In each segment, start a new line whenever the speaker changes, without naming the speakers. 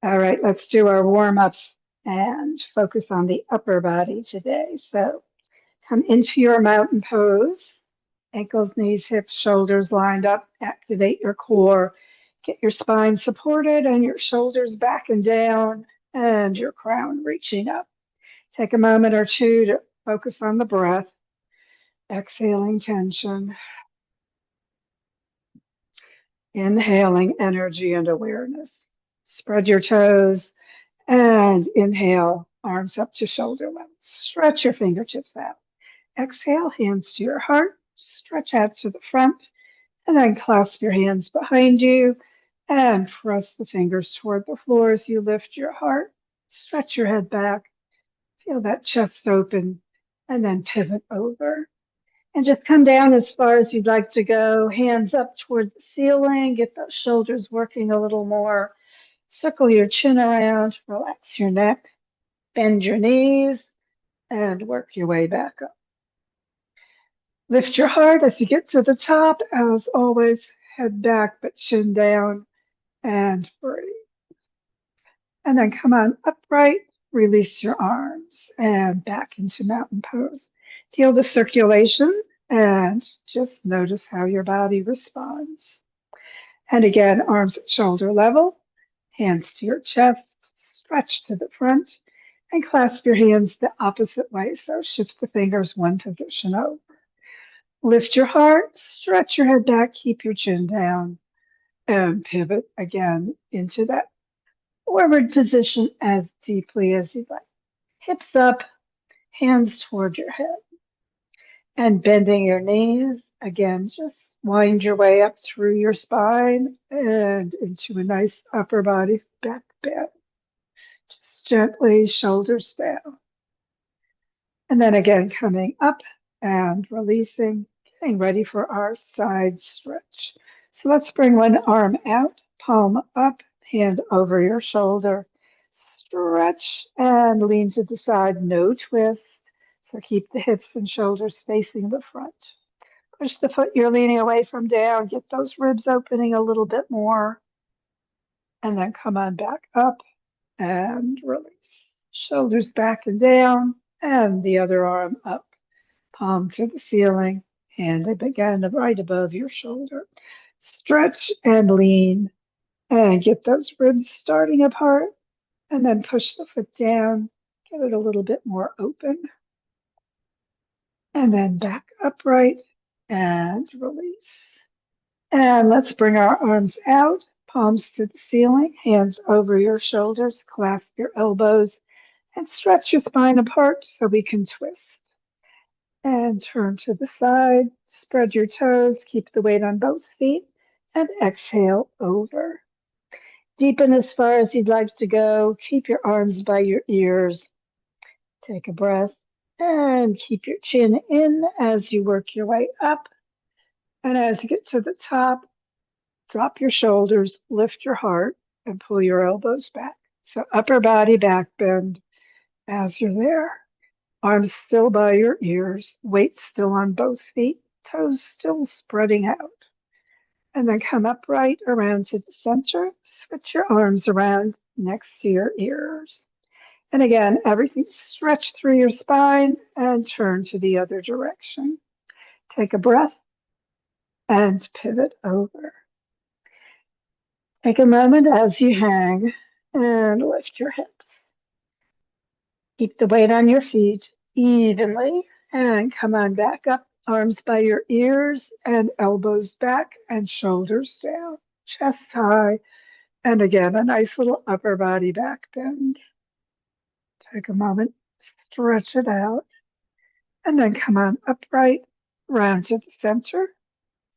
All right, let's do our warm-ups and focus on the upper body today. So come into your mountain pose, ankles, knees, hips, shoulders lined up. Activate your core. Get your spine supported and your shoulders back and down and your crown reaching up. Take a moment or two to focus on the breath, exhaling tension, inhaling energy and awareness. Spread your toes and inhale, arms up to shoulder level. Stretch your fingertips out. Exhale, hands to your heart. Stretch out to the front and then clasp your hands behind you and press the fingers toward the floor as you lift your heart. Stretch your head back. Feel that chest open and then pivot over. And just come down as far as you'd like to go. Hands up toward the ceiling. Get those shoulders working a little more. Circle your chin around. Relax your neck. Bend your knees and work your way back up. Lift your heart as you get to the top. As always, head back but chin down and breathe. And then come on upright. Release your arms and back into mountain pose. Feel the circulation and just notice how your body responds. And again, arms at shoulder level, hands to your chest, stretch to the front, and clasp your hands the opposite way. So shift the fingers one position over. Lift your heart, stretch your head back, keep your chin down, and pivot again into that forward position as deeply as you'd like. Hips up, hands toward your head, and bending your knees. Again, just wind your way up through your spine and into a nice upper body back bend. Just gently, shoulders down. And then again, coming up and releasing, getting ready for our side stretch. So let's bring one arm out, palm up, hand over your shoulder. Stretch and lean to the side, no twist. So keep the hips and shoulders facing the front. Push the foot you're leaning away from down, get those ribs opening a little bit more. And then come on back up and release. Shoulders back and down, and the other arm up. Palm to the ceiling, hand again right above your shoulder. Stretch and lean and get those ribs starting apart and then push the foot down, get it a little bit more open. And then back upright and release. And let's bring our arms out, palms to the ceiling, hands over your shoulders, clasp your elbows, and stretch your spine apart so we can twist. And turn to the side, spread your toes, keep the weight on both feet, and exhale over. Deepen as far as you'd like to go. Keep your arms by your ears. Take a breath and keep your chin in as you work your way up. And as you get to the top, drop your shoulders, lift your heart, and pull your elbows back. So upper body back bend as you're there. Arms still by your ears, weight still on both feet, toes still spreading out. And then come upright around to the center. Switch your arms around next to your ears. And again, everything stretched through your spine and turn to the other direction. Take a breath and pivot over. Take a moment as you hang and lift your hips. Keep the weight on your feet evenly and come on back up. Arms by your ears and elbows back and shoulders down, chest high. And again, a nice little upper body back bend. Take a moment, stretch it out, and then come on upright, round to the center,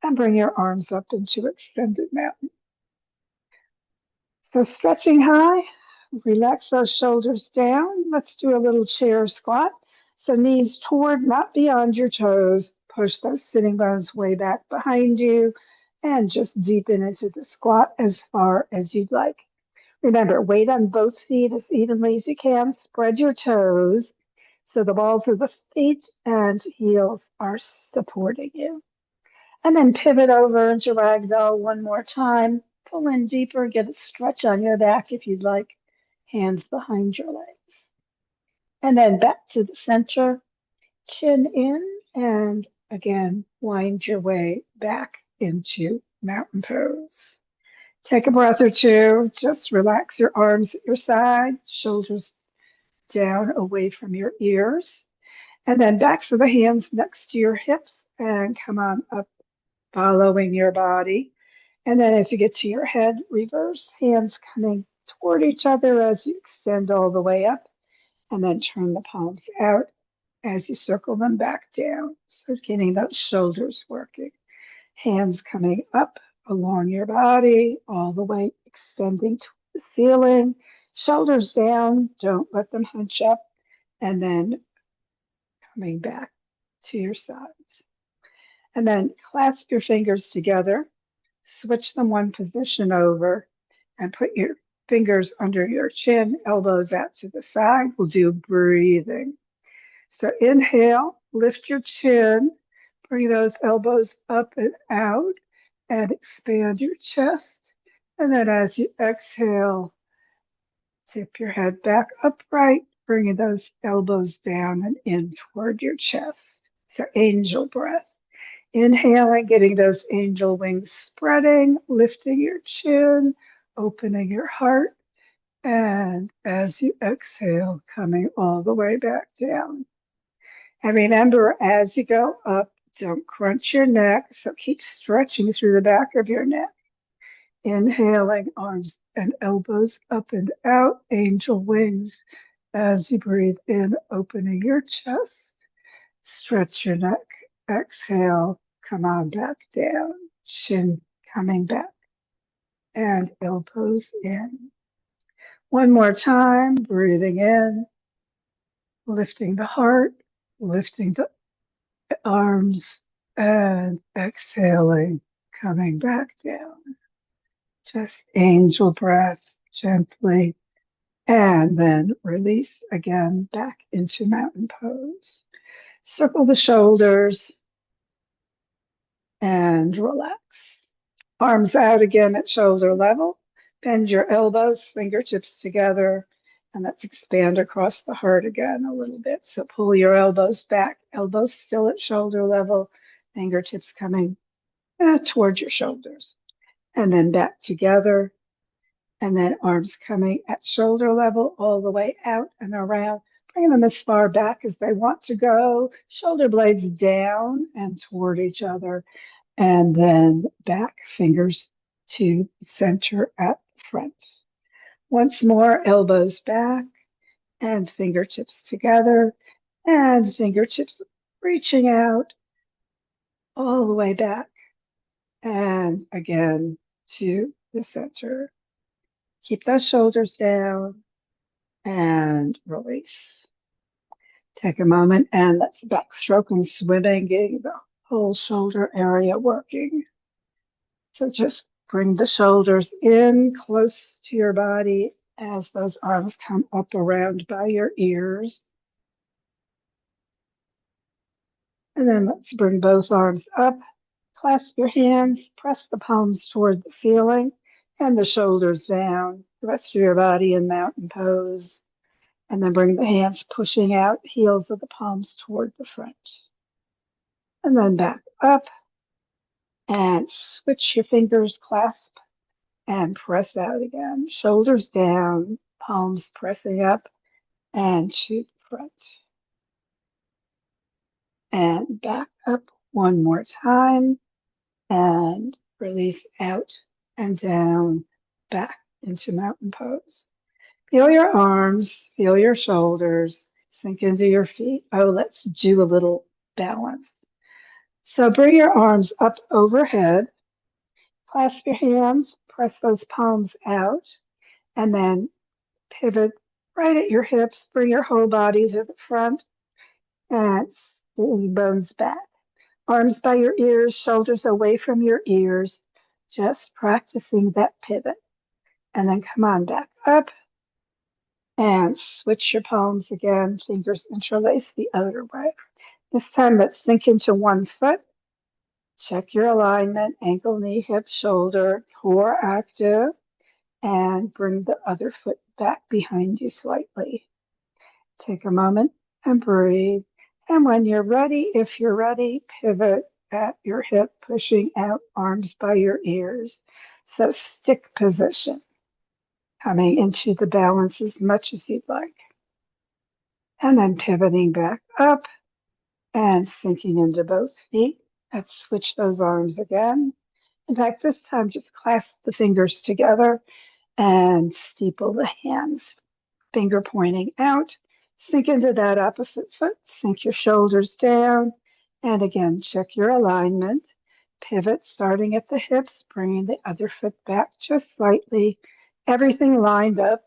and bring your arms up into extended mountain. So stretching high, relax those shoulders down. Let's do a little chair squat. So knees toward, not beyond your toes. Push those sitting bones way back behind you and just deepen into the squat as far as you'd like. Remember, weight on both feet as evenly as you can. Spread your toes so the balls of the feet and heels are supporting you. And then pivot over into ragdoll one more time. pull in deeper, get a stretch on your back if you'd like, hands behind your legs. And then back to the center, chin in, and again, wind your way back into mountain pose. Take a breath or two, just relax your arms at your side, shoulders down away from your ears. And then back for the hands next to your hips and come on up, following your body. And then as you get to your head, reverse hands coming toward each other as you extend all the way up. And then turn the palms out as you circle them back down. So getting those shoulders working. Hands coming up along your body, all the way extending to the ceiling. Shoulders down, don't let them hunch up. And then coming back to your sides. And then clasp your fingers together, switch them one position over, and put your fingers under your chin, elbows out to the side. We'll do breathing. So inhale, lift your chin, bring those elbows up and out, and expand your chest. And then as you exhale, tip your head back upright, bringing those elbows down and in toward your chest. So angel breath. Inhaling, getting those angel wings spreading, lifting your chin, opening your heart. And as you exhale, coming all the way back down. And remember, as you go up, don't crunch your neck, so keep stretching through the back of your neck. Inhaling, arms and elbows up and out, angel wings. As you breathe in, opening your chest, stretch your neck. Exhale, come on back down, chin coming back, and elbows in. One more time, breathing in, lifting the heart, lifting the arms, and exhaling, coming back down. Just angel breath gently, and then release again back into mountain pose. Circle the shoulders and relax. Arms out again at shoulder level. Bend your elbows, fingertips together, and let's expand across the heart again a little bit. So pull your elbows back, elbows still at shoulder level, fingertips coming towards your shoulders. And then back together, and then arms coming at shoulder level all the way out and around. Bring them as far back as they want to go. Shoulder blades down and toward each other. And then back, fingers to center at the front. Once more, elbows back and fingertips together. And fingertips reaching out all the way back. And again to the center. Keep those shoulders down and release. Take a moment and let's backstroke and swimming, getting the whole shoulder area working. So just bring the shoulders in close to your body as those arms come up around by your ears. And then let's bring both arms up, clasp your hands, press the palms toward the ceiling, and the shoulders down. The rest of your body in mountain pose. And then bring the hands pushing out, heels of the palms toward the front. And then back up and switch your fingers, clasp and press out again. Shoulders down, palms pressing up and to the front. And back up one more time and release out and down, back into mountain pose. Feel your arms, feel your shoulders, sink into your feet. Oh, let's do a little balance. So bring your arms up overhead, clasp your hands, press those palms out, and then pivot right at your hips. Bring your whole body to the front and bones back. Arms by your ears, shoulders away from your ears, just practicing that pivot. And then come on back up. And switch your palms again, fingers interlace the other way. This time, let's sink into one foot Check your alignment, ankle, knee, hip, shoulder, core active, and bring the other foot back behind you slightly. Take a moment and breathe. And when you're ready, if you're ready, pivot at your hip, pushing out, arms by your ears. So stick position, coming into the balance as much as you'd like. And then pivoting back up and sinking into both feet. Let's switch those arms again. In fact, this time just clasp the fingers together and steeple the hands, finger pointing out. Sink into that opposite foot, sink your shoulders down. And again, check your alignment. Pivot starting at the hips, bringing the other foot back just slightly. Everything lined up.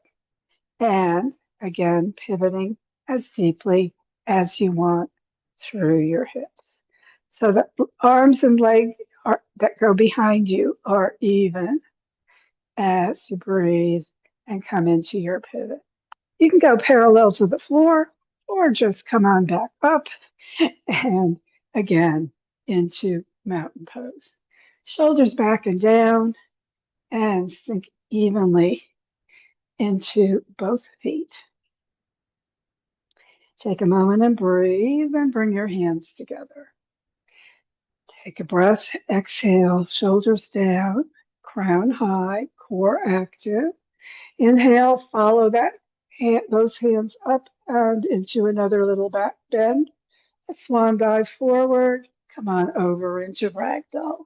And again, pivoting as deeply as you want through your hips. So the arms and legs that go behind you are even as you breathe and come into your pivot. You can go parallel to the floor or just come on back up and again into mountain pose. Shoulders back and down and sink evenly into both feet. Take a moment and breathe and bring your hands together. Take a breath, exhale, shoulders down, crown high, core active. Inhale, follow those hands up and into another little back bend. A swan dive forward. Come on over into ragdoll.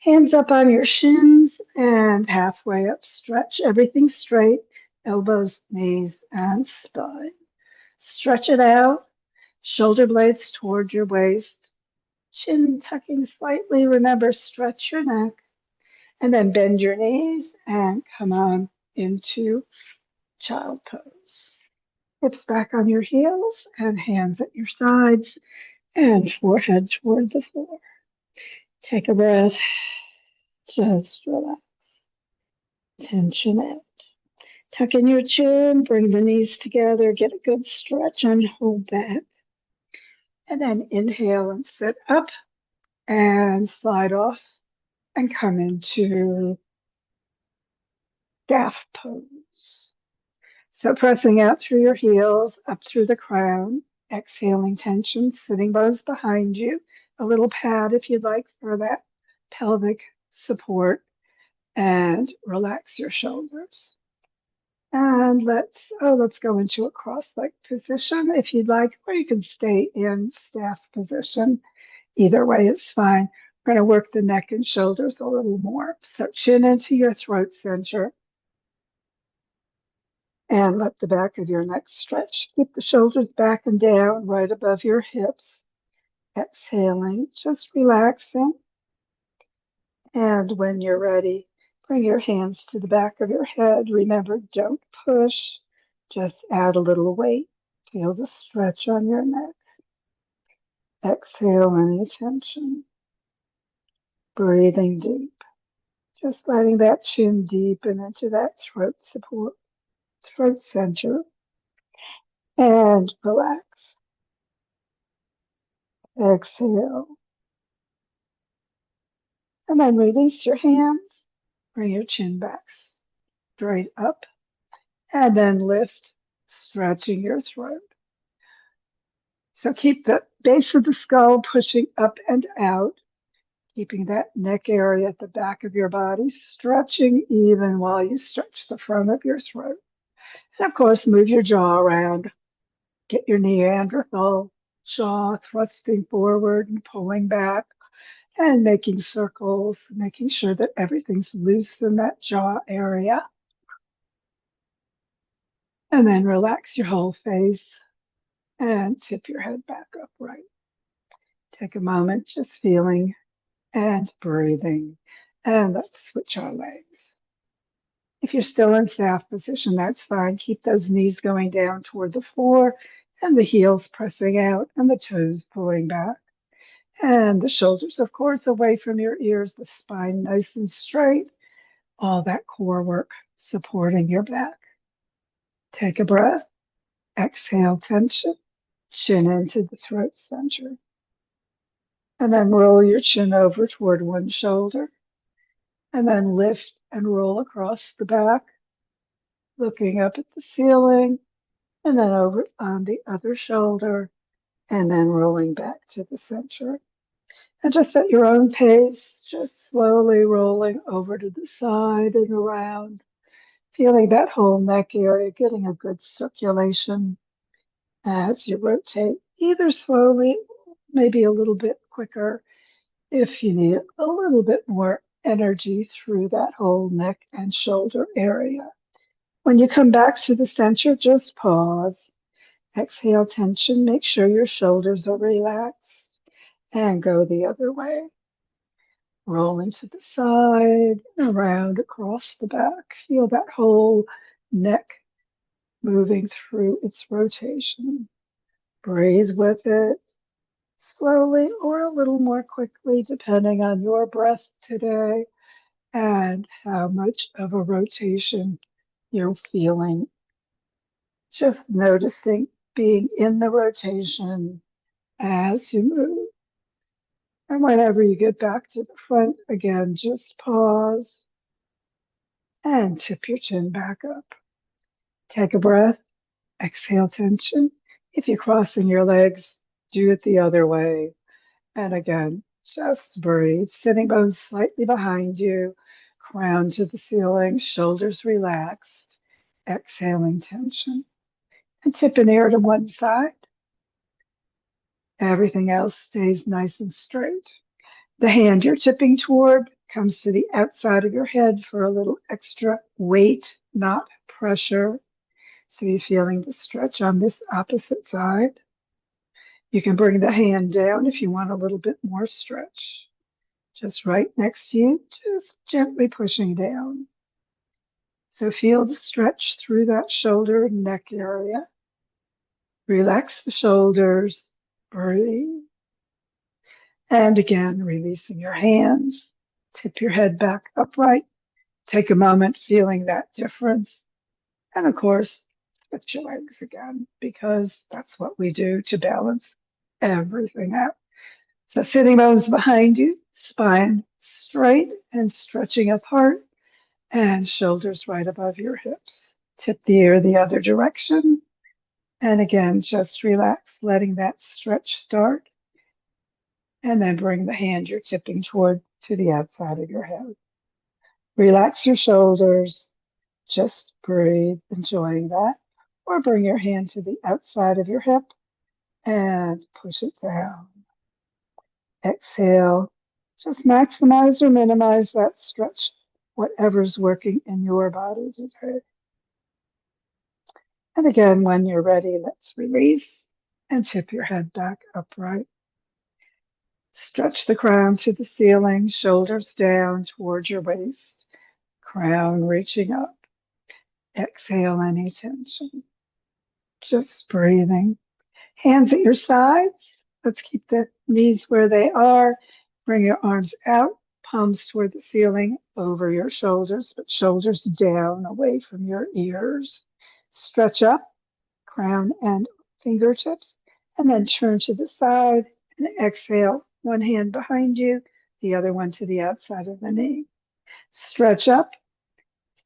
Hands up on your shins and halfway up, stretch everything straight, elbows, knees, and spine. Stretch it out, shoulder blades toward your waist, chin tucking slightly. Remember, stretch your neck, and then bend your knees and come on into child pose. Hips back on your heels and hands at your sides and forehead toward the floor. Take a breath. Just relax. Tension out. Tuck in your chin, bring the knees together, get a good stretch and hold that. And then inhale and sit up and slide off and come into calf pose. So pressing out through your heels, up through the crown, exhaling tension, sitting bones behind you, a little pad if you'd like for that pelvic support, and relax your shoulders. And let's go into a cross-legged position if you'd like, or you can stay in staff position. Either way is fine. We're going to work the neck and shoulders a little more. So chin into your throat center and let the back of your neck stretch. Keep the shoulders back and down right above your hips. Exhaling, just relaxing. And when you're ready, bring your hands to the back of your head. Remember, don't push, just add a little weight. Feel the stretch on your neck. Exhale any tension. Breathing deep. Just letting that chin deepen into that throat support, throat center. And relax. Exhale. And then release your hands. Bring your chin back straight up. And then lift, stretching your throat. So keep the base of the skull pushing up and out, keeping that neck area at the back of your body, stretching even while you stretch the front of your throat. And of course, move your jaw around. Get your Neanderthal jaw thrusting forward and pulling back and making circles, making sure that everything's loose in that jaw area. And then relax your whole face and tip your head back upright. Take a moment just feeling and breathing. And let's switch our legs. If you're still in staff position, that's fine. Keep those knees going down toward the floor and the heels pressing out and the toes pulling back. And the shoulders, of course, away from your ears, the spine nice and straight. All that core work supporting your back. Take a breath. Exhale tension. Chin into the throat center. And then roll your chin over toward one shoulder. And then lift and roll across the back, looking up at the ceiling. And then over on the other shoulder. And then rolling back to the center. And just at your own pace, just slowly rolling over to the side and around, feeling that whole neck area, getting a good circulation as you rotate, either slowly, maybe a little bit quicker if you need a little bit more energy through that whole neck and shoulder area. When you come back to the center, just pause. Exhale tension. Make sure your shoulders are relaxed and go the other way. Rolling to the side, around, across the back. Feel that whole neck moving through its rotation. Breathe with it slowly or a little more quickly, depending on your breath today and how much of a rotation you're feeling. Just noticing being in the rotation as you move. And whenever you get back to the front, again, just pause and tip your chin back up. Take a breath, exhale tension. If you're crossing your legs, do it the other way. And again, just breathe. Sitting bones slightly behind you, crown to the ceiling, shoulders relaxed, exhaling tension. And tip an ear to one side. Everything else stays nice and straight. The hand you're tipping toward comes to the outside of your head for a little extra weight, not pressure. So you're feeling the stretch on this opposite side. You can bring the hand down if you want a little bit more stretch. Just right next to you, just gently pushing down. So feel the stretch through that shoulder and neck area. Relax the shoulders, breathe. And again, releasing your hands. Tip your head back upright. Take a moment feeling that difference. And of course, switch your legs again, because that's what we do to balance everything out. So sitting bones behind you, spine straight and stretching apart, and shoulders right above your hips. Tip the ear the other direction. And again, just relax, letting that stretch start. And then bring the hand you're tipping toward to the outside of your head. Relax your shoulders. Just breathe, enjoying that. Or bring your hand to the outside of your hip and push it down. Exhale. Just maximize or minimize that stretch, whatever's working in your body today. And again, when you're ready, let's release and tip your head back upright. Stretch the crown to the ceiling, shoulders down towards your waist, crown reaching up. Exhale any tension. Just breathing. Hands at your sides. Let's keep the knees where they are. Bring your arms out, palms toward the ceiling, over your shoulders, but shoulders down, away from your ears. Stretch up, crown and fingertips, and then turn to the side and exhale. One hand behind you, the other one to the outside of the knee. Stretch up,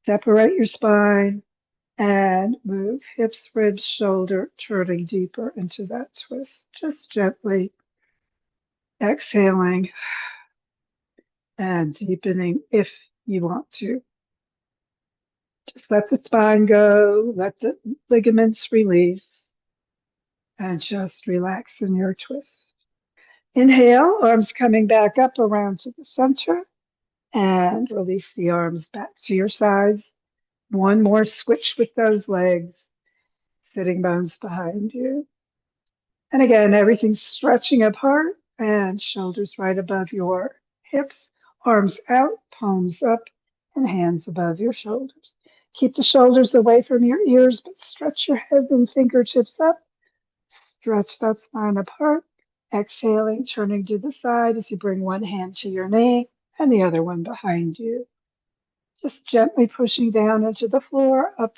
separate your spine, and move hips, ribs, shoulder, turning deeper into that twist. Just gently exhaling and deepening if you want to. Just let the spine go, let the ligaments release, and just relax in your twist. Inhale, arms coming back up around to the center, and release the arms back to your sides. One more switch with those legs, sitting bones behind you. And again, everything's stretching apart and shoulders right above your hips, arms out, palms up, and hands above your shoulders. Keep the shoulders away from your ears, but stretch your head and fingertips up. Stretch that spine apart. Exhaling, turning to the side as you bring one hand to your knee and the other one behind you. Just gently pushing down into the floor, up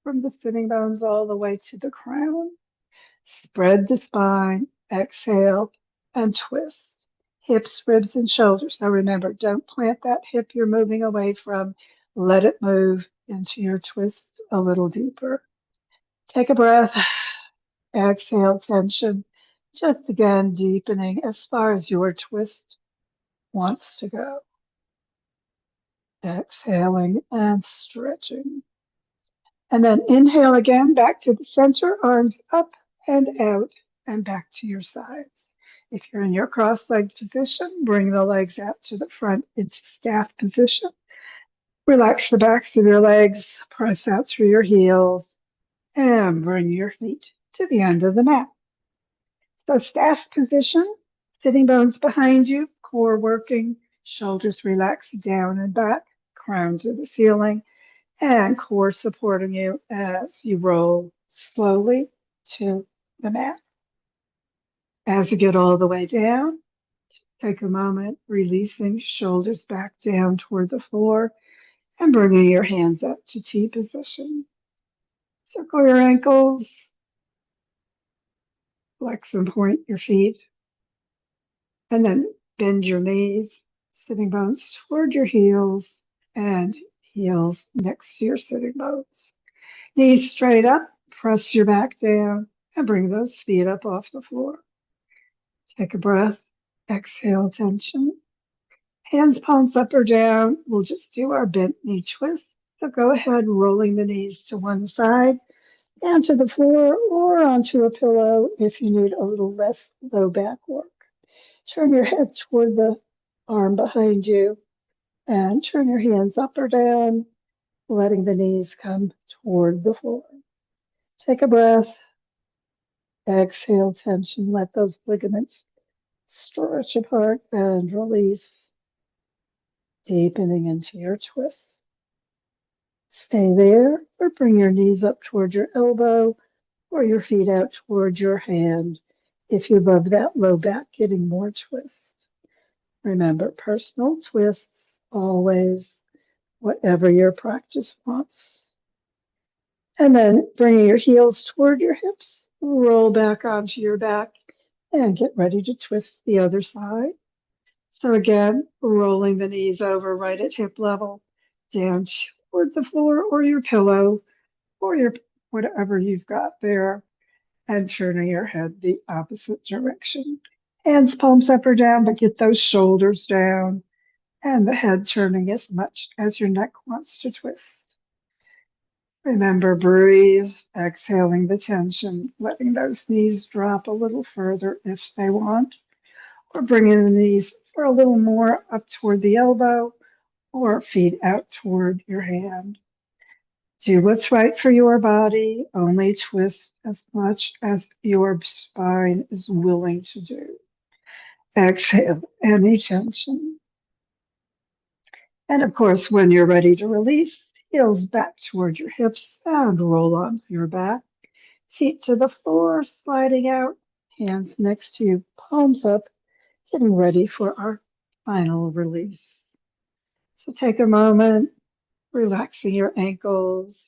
from the sitting bones all the way to the crown. Spread the spine, exhale, and twist. hips, ribs, and shoulders. So remember, don't plant that hip you're moving away from. Let it move into your twist a little deeper. Take a breath. Exhale tension. Just again deepening as far as your twist wants to go. Exhaling and stretching. And then inhale again back to the center, arms up and out and back to your sides. If you're in your cross-legged position, bring the legs out to the front into staff position. Relax the backs of your legs, press out through your heels, and bring your feet to the end of the mat. So staff position, sitting bones behind you, core working, shoulders relaxed down and back, crown to the ceiling, and core supporting you as you roll slowly to the mat. As you get all the way down, take a moment, releasing shoulders back down toward the floor and bringing your hands up to T position. Circle your ankles, flex and point your feet, and then bend your knees, sitting bones toward your heels and heels next to your sitting bones. Knees straight up, press your back down, and bring those feet up off the floor. Take a breath, exhale tension. Hands palms up or down. We'll just do our bent knee twist. So go ahead, rolling the knees to one side, down to the floor, or onto a pillow if you need a little less low back work. Turn your head toward the arm behind you and turn your hands up or down, letting the knees come toward the floor. Take a breath. Exhale tension. Let those ligaments stretch apart and release, deepening into your twist. Stay there or bring your knees up toward your elbow or your feet out toward your hand if you love that low back getting more twist. Remember, personal twists always, whatever your practice wants. And then bringing your heels toward your hips, roll back onto your back and get ready to twist the other side. So again, rolling the knees over right at hip level, down toward the floor or your pillow or your whatever you've got there, and turning your head the opposite direction. Hands palms up or down, but get those shoulders down and the head turning as much as your neck wants to twist. Remember, breathe, exhaling the tension, letting those knees drop a little further if they want, or bringing the knees for a little more up toward the elbow or feet out toward your hand. Do what's right for your body, only twist as much as your spine is willing to do. Exhale any tension. And of course, when you're ready to release, heels back toward your hips and roll onto your back. Feet to the floor, sliding out, hands next to you, palms up, getting ready for our final release. So take a moment, relaxing your ankles,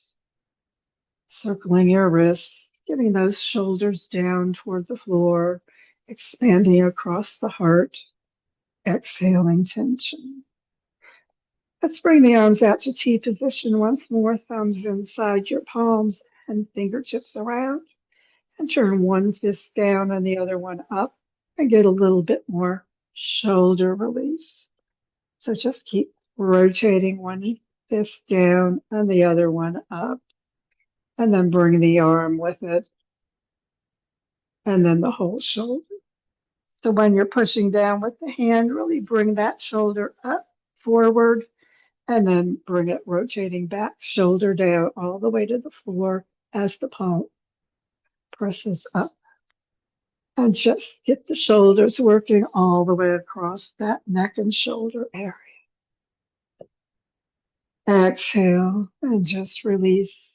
circling your wrists, getting those shoulders down toward the floor, expanding across the heart, exhaling tension. Let's bring the arms out to T position once more, thumbs inside your palms and fingertips around, and turn one fist down and the other one up and get a little bit more shoulder release. So just keep rotating one fist down and the other one up, and then bring the arm with it, and then the whole shoulder. So when you're pushing down with the hand, really bring that shoulder up, forward, and then bring it rotating back, shoulder down all the way to the floor as the palm presses up. And just get the shoulders working all the way across that neck and shoulder area. Exhale and just release.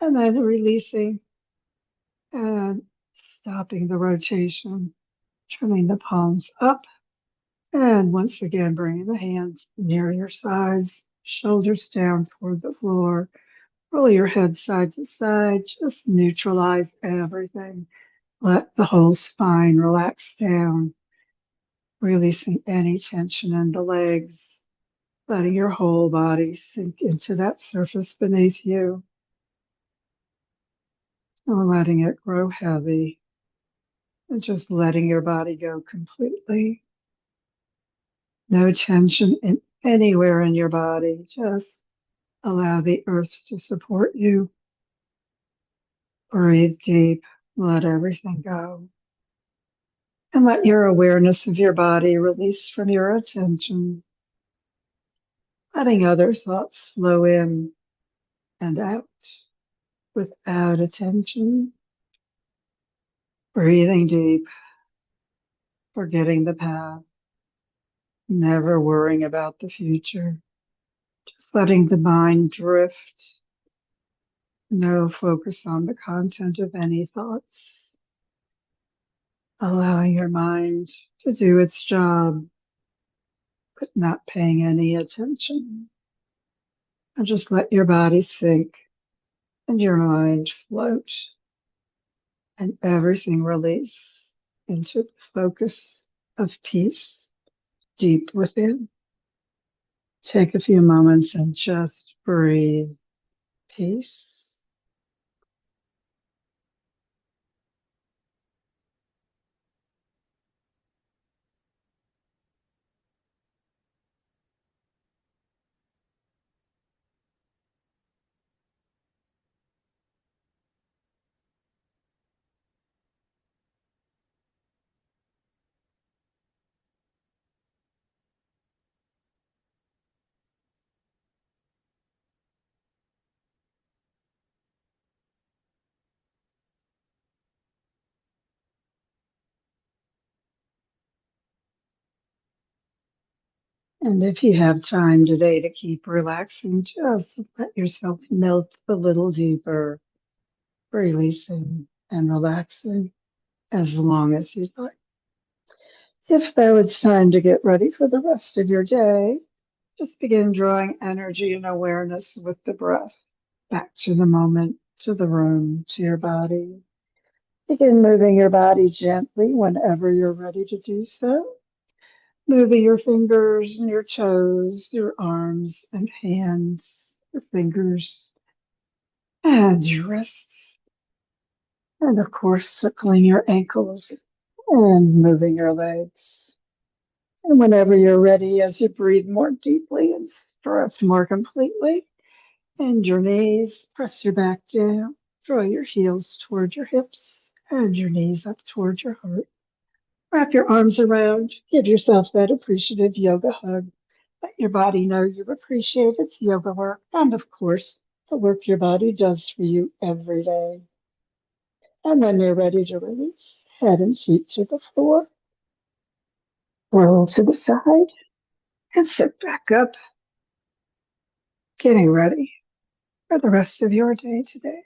And then releasing and stopping the rotation, turning the palms up. And once again, bringing the hands near your sides, shoulders down toward the floor. Roll your head side to side. Just neutralize everything. Let the whole spine relax down. releasing any tension in the legs, letting your whole body sink into that surface beneath you, or letting it grow heavy, and just letting your body go completely. No tension anywhere in your body. Just allow the earth to support you. Breathe deep, let everything go. And let your awareness of your body release from your attention, letting other thoughts flow in and out without attention. Breathing deep, forgetting the past, never worrying about the future, just letting the mind drift. No focus on the content of any thoughts, allowing your mind to do its job, but not paying any attention. And just let your body sink and your mind float and everything release into the focus of peace deep within. Take a few moments and just breathe peace. And if you have time today to keep relaxing, just let yourself melt a little deeper, releasing and relaxing as long as you'd like. If though it's time to get ready for the rest of your day, just begin drawing energy and awareness with the breath back to the moment, to the room, to your body. Begin moving your body gently whenever you're ready to do so. Moving your fingers and your toes, your arms and hands, your fingers and your wrists. And of course, circling your ankles and moving your legs. And whenever you're ready, as you breathe more deeply and stretch more completely, and your knees, press your back down, draw your heels toward your hips and your knees up toward your heart. Wrap your arms around, give yourself that appreciative yoga hug. Let your body know you appreciate its yoga work and, of course, the work your body does for you every day. And when you're ready to release, head and feet to the floor, roll to the side, and sit back up, getting ready for the rest of your day today.